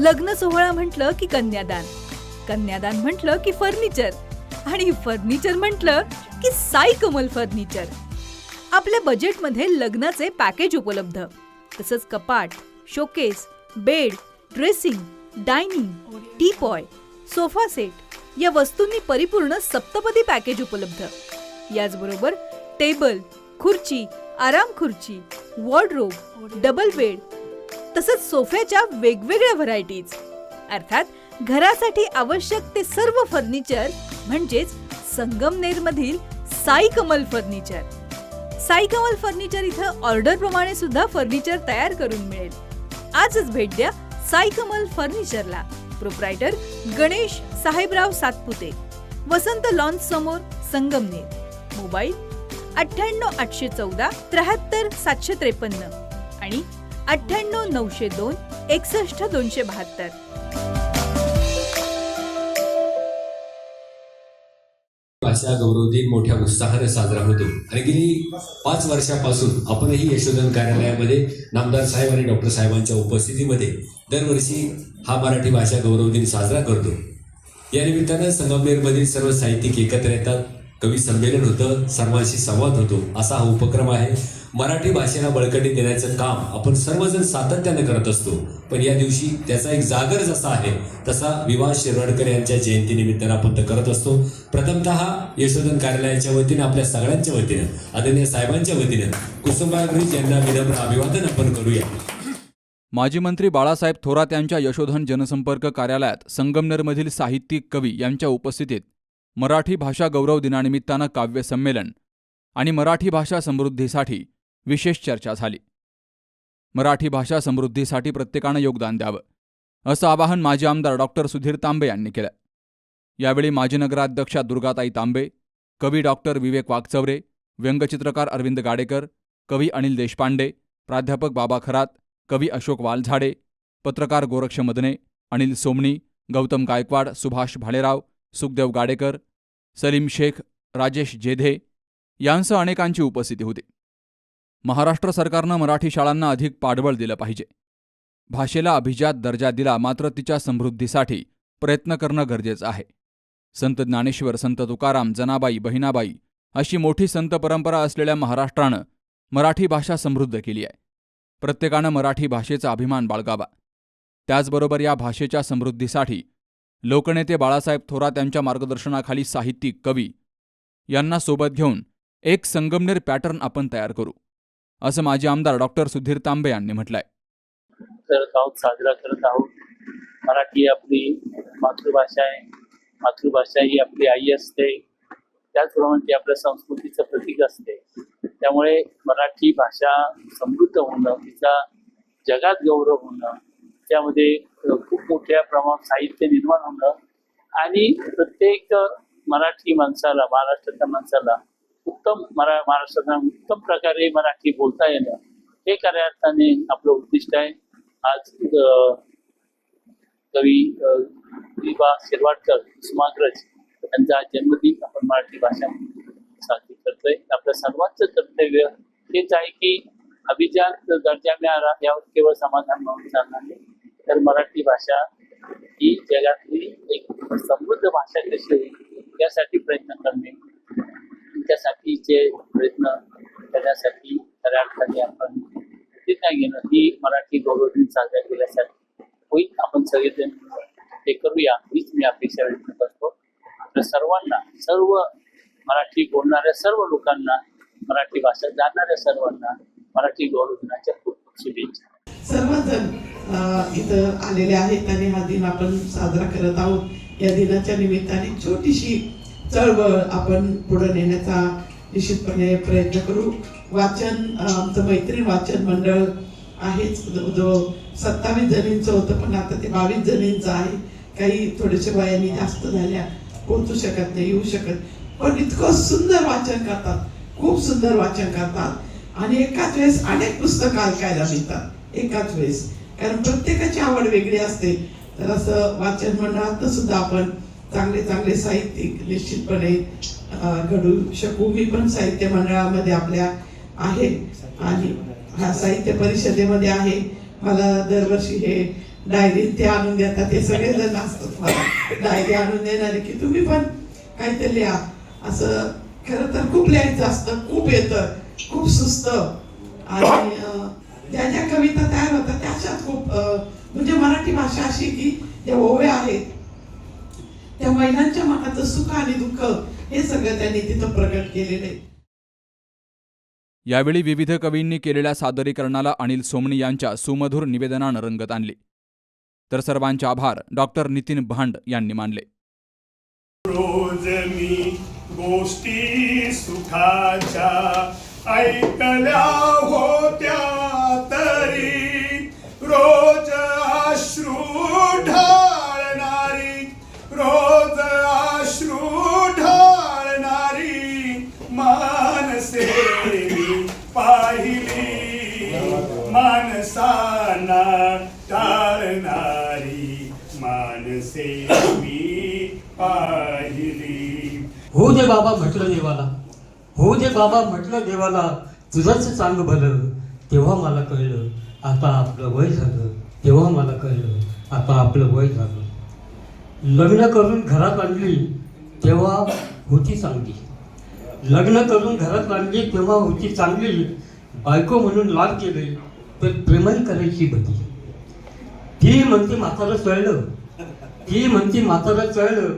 लग्न सोहळा म्हटलं की कन्यादान, कन्यादान म्हटलं की फर्निचर आणि फर्निचर म्हटलं की साई कमल फर्निचर. आपल्या बजेटमध्ये लग्नाचे पॅकेज उपलब्ध, तसंच कपाट, showcase, bed, dressing, dining, teapoy, sofa set या वस्तूंनी परिपूर्ण सप्तपदी पॅकेज उपलब्ध. याचबरोबर टेबल, खुर्ची, आराम खुर्ची, वॉर्डरोब, डबल बेड तसंच सोफ्याच्या वेगवेगळ्या व्हरायटीज. अर्थात घरासाठी आवश्यक ते सर्व फर्निचर म्हणजेच संगमनेरमधील साई कमल फर्निचर. साई कमल फर्निचर इथं ऑर्डर प्रमाणे सुद्धा फर्निचर तयार करून मिळेल. आजच भेट द्या साई कमल फर्निचरला. प्रोप्रायटर गणेश साहेबराव सातपुते, वसंत लॉन्स समोर, संगमनेर. मोबाईल 98 814 73 753 आणि 98 902 61 272. भाषा गौरव दिन मोठ्या उत्साहाने साजरा होतो आणि गेली 5 वर्षापासून आपणही यशोधन कार्यालयामध्ये नामदार साहेब आणि डॉक्टर साहेबांच्या उपस्थितीमध्ये दरवर्षी हा मराठी भाषा गौरव दिन साजरा करतो. या निमित्तानं संगमनेरमधील सर्व साहित्यिक एकत्र येतात, कवी संमेलन होतं, सर्वांशी संवाद होतो. असा हा उपक्रम आहे. मराठी भाषेला बळकटी देण्याचं काम आपण सर्वजण सातत्याने करत असतो, पण या दिवशी त्याचा एक जागर जसा आहे तसा विवा शिरवाडकर यांच्या जयंतीनिमित्तानं आपण ते करत असतो. प्रथमतः यशोधन कार्यालयाच्या वतीनं आपल्या सगळ्यांच्या वतीनं आदरणीय साहेबांच्या वतीनं कुसुमाग्रज यांना विनम्र अभिवादन आपण करूया. माजी मंत्री बाळासाहेब थोरात यांच्या यशोधन जनसंपर्क कार्यालयात संगमनेरमधील साहित्यिक कवी यांच्या उपस्थितीत मराठी भाषा गौरव दिनानिमित्तानं काव्य संमेलन आणि मराठी भाषा समृद्धीसाठी विशेष चर्चा झाली. मराठी भाषा समृद्धीसाठी प्रत्येकानं योगदान द्यावं, असं आवाहन माजी आमदार डॉक्टर सुधीर तांबे यांनी केलं. यावेळी माजी नगराध्यक्षा दुर्गाताई तांबे, कवी डॉक्टर विवेक वाघचौरे, व्यंगचित्रकार अरविंद गाडेकर, कवी अनिल देशपांडे, प्राध्यापक बाबा खरात, कवी अशोक वालझाडे, पत्रकार गोरक्ष मदने, अनिल सोमणी, गौतम गायकवाड, सुभाष भालेराव, सुखदेव गाडेकर, सलीम शेख, राजेश जेधे यांसह अनेकांची उपस्थिती होती. महाराष्ट्र सरकारनं मराठी शाळांना अधिक पाठबळ दिलं पाहिजे. भाषेला अभिजात दर्जा दिला, मात्र तिच्या समृद्धीसाठी प्रयत्न करणं गरजेचं आहे. संत ज्ञानेश्वर, संत तुकाराम, जनाबाई, बहिणाबाई अशी मोठी संत परंपरा असलेल्या महाराष्ट्रानं मराठी भाषा समृद्ध केली आहे. प्रत्येकानं मराठी भाषेचा अभिमान बाळगावा. त्याचबरोबर या भाषेच्या समृद्धीसाठी लोकनेते बाळासाहेब थोरात यांच्या मार्गदर्शनाखाली साहित्यिक कवी यांना सोबत घेऊन एक संगमनेर पॅटर्न आपण तयार करू, असं माजी आमदार डॉक्टर सुधीर तांबे यांनी म्हटलंय. साजरा करत आहोत. मराठी आपली मातृभाषा आहे. मातृभाषा ही आपली आई असते, त्याचप्रमाणे ती आपल्या संस्कृतीचं प्रतीक असते. त्यामुळे मराठी भाषा समृद्ध होणं, तिचा जगात गौरव होणं, त्यामध्ये खूप मोठ्या प्रमाणात साहित्य निर्माण होणं आणि प्रत्येक मराठी माणसाला, महाराष्ट्रातल्या माणसाला महाराष्ट्रात उत्तम प्रकारे मराठी बोलता येणं हे खऱ्या अर्थाने आपलं उद्दिष्ट आहे. आज कवी विवा शिरवाडकर, कुसुमाग्रज यांचा जन्मदिन आपण मराठी भाषा साजरी करतोय. आपल्या सर्वांचं कर्तव्य हेच आहे की अभिजात दर्जा मिळाला यावर केवळ समाधान म्हणून चालणार नाही, तर मराठी भाषा ही जगातली एक समृद्ध भाषा कशी होईल यासाठी प्रयत्न करणे, त्यासाठीचे प्रयत्न करण्यासाठी खऱ्या अर्थाने आपण निर्णय घेणं ही मराठी गौरव दिन साजरा केल्यासाठी होईल. आपण सगळेजण ते करूया हीच मी अपेक्षा व्यक्त करतो. आपल्या सर्वांना, सर्व मराठी बोलणाऱ्या सर्व लोकांना, मराठी भाषा जाणणाऱ्या सर्वांना मराठी गौरव दिनाच्या खूप खूप शुभेच्छा. सर्वजण इथं आलेले आहेत आणि हा दिन आपण साजरा करत आहोत. या दिनाच्या निमित्ताने छोटीशी चळवळ आपण पुढे नेण्याचा निश्चितपणे प्रयत्न करू. वाचन, आमचं मैत्रीण वाचन मंडळ आहेच, जो 27 जणींचं होतं पण आता ते 22 जणींचं आहे. काही थोडेसे वयाने जास्त झाल्या, पोहोचू शकत नाही, येऊ शकत, पण इतकं सुंदर वाचन करतात, खूप सुंदर वाचन करतात आणि एकाच वेळेस अनेक पुस्तकं ऐकायला मिळतात एकाच वेळेस, कारण प्रत्येकाची आवड वेगळी असते. तर असं वाचन मंडळात सुद्धा आपण चांगले चांगले साहित्यिक निश्चितपणे घडू शकू. मी पण साहित्य मंडळामध्ये आपल्या आहे आणि ह्या साहित्य परिषदेमध्ये आहे. मला दरवर्षी हे डायरी ते आणून देतात, ते सगळेजण असतात मला डायरी आणून देणारे की तुम्ही पण काहीतरी लिहा. असं खरं तर खूप लिहायचं असतं, खूप येतं, खूप सुचतं. आणि ज्या ज्या कविता तयार होतात त्याच्यात खूप म्हणजे मराठी भाषा अशी की ज्या ओव्या आहेत त्या महिलांच्या मनाचं सुख आणि दुःख हे सगळं त्यांनी तिथं प्रकट केलेलं आहे. यावेळी विविध कवींनी केलेल्या सादरीकरणाला अनिल सोमणी यांच्या सुमधुर निवेदनानं रंगत आणली. तर सर्वांचे आभार डॉक्टर नितीन भांड यांनी मानले. रोज मी गोष्टी सुखाच्या ऐकल्या होत्या तरी, रोज अश्रू ढाळणारी, रोज अश्रू ढाळणारी मानसे मी पाहिली, माणसांना टाळणारी मानसे मी पाहिली. हो दे बाबा म्हटलं देवाला, हो दे बाबा म्हटलं देवाला, तुझंच सांग भलं. तेव्हा मला कळलं आता आपलं वय झालं, तेव्हा मला कळलं आता आपलं वय झालं. लग्न करून घरात आणली तेव्हा होती चांगली, लग्न करून घरात आणली तेव्हा होती चांगली. बायको म्हणून लाड केले तर प्रेमही करायची भली. ती म्हणते म्हातारं चळलं, ती म्हणते म्हातारं चळलं,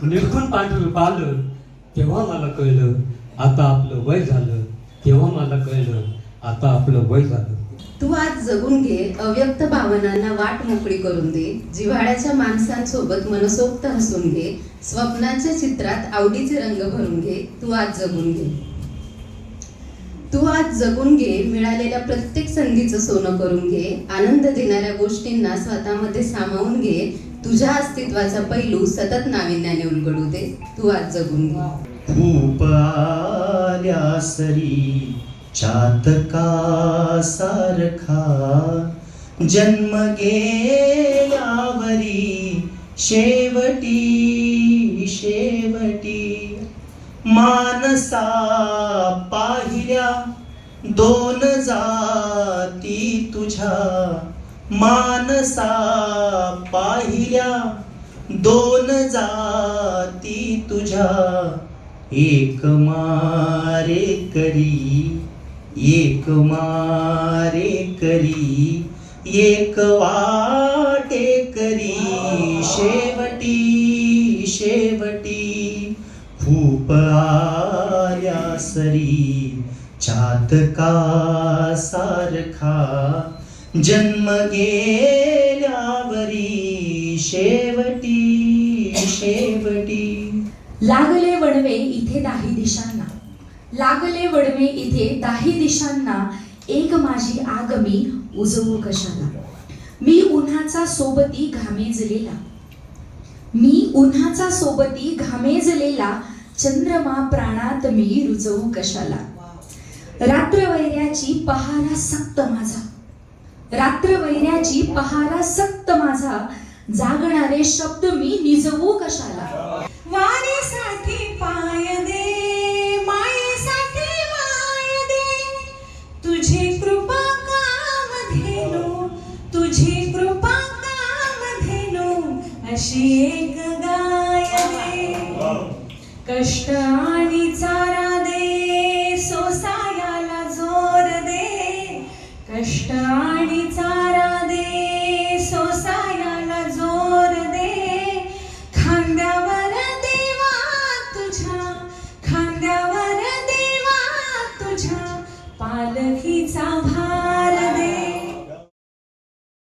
निरखून पाहिलं तेव्हा मला कळलं आता आपलं वय झालं, तेव्हा मला कळलं आता आपलं वय झालं. तू आज जगून घे, अव्यक्त भावनांना वाट मोकळी करून दे. जिव्हाळ्याच्या माणसांसोबत मनसोक्त हसून घे. स्वप्नांच्या चित्रात आवडीचे रंग भरून घे. तू आज जगून घे, तू आज जगून घे. मिळालेल्या प्रत्येक संधीचं सोनं करून घे. आनंद देणाऱ्या गोष्टींना स्वतःमध्ये सामावून घे. तुझ्या अस्तित्वाचा पैलू सतत नाविन्याने उलगडू दे. तू आज जगून घे. खूप आल्या सरी चातका सारखा, जन्म गेल्यावरी शेवटी शेवटी. मानसा पाहिल्या दोन जाती तुझ्या, मानसा पाहिल्या दोन जाती तुझ्या. एक मारे करी, एक मारे करी, एक वाटे करी शेवटी शेवटी. खूप आल्या सरी चातका सारखा, जन्म गेल्यावरी शेवटी शेवटी. लागले वडवे इथे दाही दिशांना, लागले वडवे इथे दाही दिशांना. एक माझी आग मी उजवू कशाला. मी उन्हाचा सोबती घामेजलेला, मी उन्हाचा सोबती घामेजलेला. चंद्रमा प्राणात मी रुजवू कशाला. रात्रवैऱ्याची पहारा सक्त माझा, रात्रवैऱ्याची पहारा सक्त माझा. जागणारे शब्द मी निजवू कशाला. वारेसाठी पाय दे, मायेसाठी माय दे. तुझी कृपा कामधेनु, तुझी कृपा कामधेनु. अशी एक गाय दे. कष्ट आणि चारा दे, सोसायाला जोर दे. कष्ट आणि चारा दे, सोसायाला जोर दे. खांद्यावर देवा तुझ्या, खांद्यावर देवा तुझ्या. पालखीचा भार दे.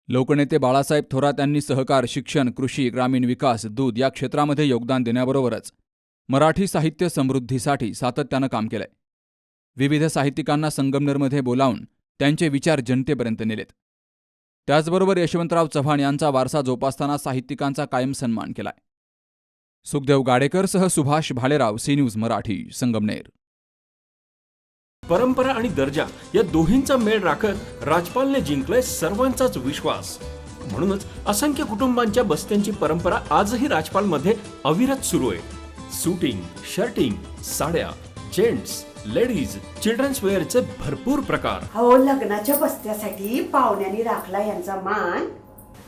लोकनेते बाळासाहेब थोरात यांनी सहकार, शिक्षण, कृषी, ग्रामीण विकास, दूध या क्षेत्रामध्ये योगदान देण्याबरोबरच मराठी साहित्य समृद्धीसाठी सातत्यानं काम केलंय. विविध साहित्यिकांना संगमनेरमध्ये बोलावून त्यांचे विचार जनतेपर्यंत नेलेत. त्याचबरोबर यशवंतराव चव्हाण यांचा वारसा जोपासताना साहित्यिकांचा कायम सन्मान केलाय. सुखदेव गाडेकरसह सुभाष भालेराव, सी न्यूज मराठी, संगमनेर. परंपरा आणि दर्जा या दोहींचा मेळ राखत राजपालने जिंकलाय सर्वांचाच विश्वास. म्हणूनच असंख्य कुटुंबांच्या बस्त्यांची परंपरा आजही राजपालमध्ये अविरत सुरू आहे. सूटिंग, शर्टिंग, साड्या, जेंट्स, लेडीज, चिल्ड्रन्स वेअरचे भरपूर प्रकार. हो, लग्नाच्या बस्त्यासाठी पाहुण्यांनी राखला यांचा मान.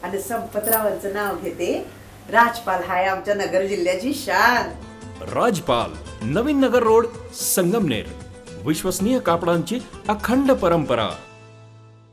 आणि संपतरावांचं नाव घेते. राजपाल हाय आमच्या नगर जिल्ह्याची शान. राजपाल, नवीन नगर रोड, संगमनेर. विश्वसनीय कापडांची अखंड परंपरा.